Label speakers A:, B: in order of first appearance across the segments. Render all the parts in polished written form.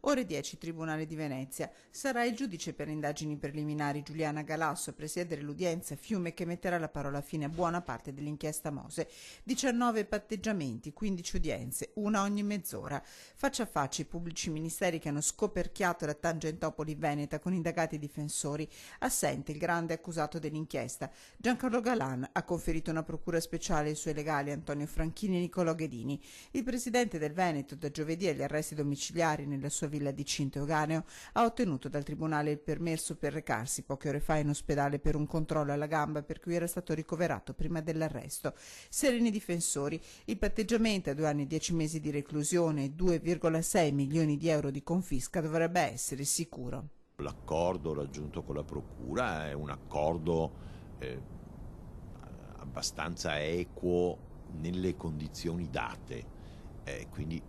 A: Ore 10, Tribunale di Venezia. Sarà il giudice per le indagini preliminari Giuliana Galasso a presiedere l'udienza Fiume che metterà la parola fine a buona parte dell'inchiesta Mose. 19 patteggiamenti, 15 udienze, una ogni mezz'ora. Faccia a faccia i pubblici ministeri che hanno scoperchiato la Tangentopoli veneta con indagati e difensori. Assente il grande accusato dell'inchiesta. Giancarlo Galan ha conferito una procura speciale ai suoi legali Antonio Franchini e Nicolò Ghedini. Il presidente del Veneto, da giovedì agli arresti domiciliari nella sua villa di Cinto Euganeo, ha ottenuto dal tribunale il permesso per recarsi poche ore fa in ospedale per un controllo alla gamba per cui era stato ricoverato prima dell'arresto. Sereni difensori, il patteggiamento a 2 anni e 10 mesi di reclusione e 2,6 milioni di euro di confisca dovrebbe essere sicuro.
B: L'accordo raggiunto con la procura è un accordo abbastanza equo nelle condizioni date, quindi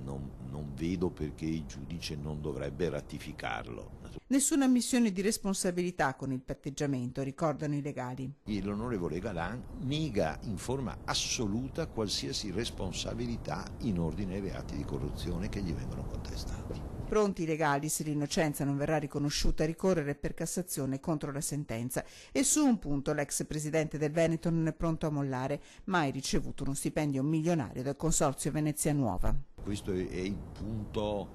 B: non vedo perché il giudice non dovrebbe ratificarlo.
A: Nessuna ammissione di responsabilità con il patteggiamento, ricordano i legali.
B: L'onorevole Galan nega in forma assoluta qualsiasi responsabilità in ordine ai reati di corruzione che gli vengono contestati.
A: Pronti i legali, se l'innocenza non verrà riconosciuta, a ricorrere per Cassazione contro la sentenza. E su un punto l'ex presidente del Veneto non è pronto a mollare, mai ricevuto uno stipendio milionario dal Consorzio Venezia Nuova.
B: Questo è il punto,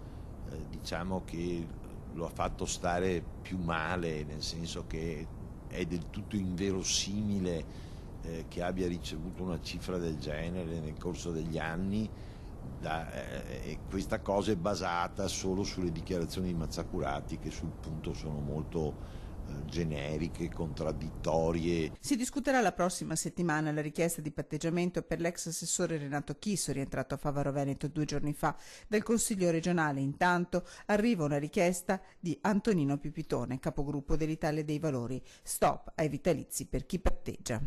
B: diciamo, che lo ha fatto stare più male, nel senso che è del tutto inverosimile che abbia ricevuto una cifra del genere nel corso degli anni. Questa cosa è basata solo sulle dichiarazioni di Mazzacurati, che sul punto sono molto generiche, contraddittorie.
A: Si discuterà la prossima settimana la richiesta di patteggiamento per l'ex assessore Renato Chisso, rientrato a Favaro Veneto 2 giorni fa dal Consiglio regionale. Intanto arriva una richiesta di Antonino Pipitone, capogruppo dell'Italia dei Valori. Stop ai vitalizi per chi patteggia.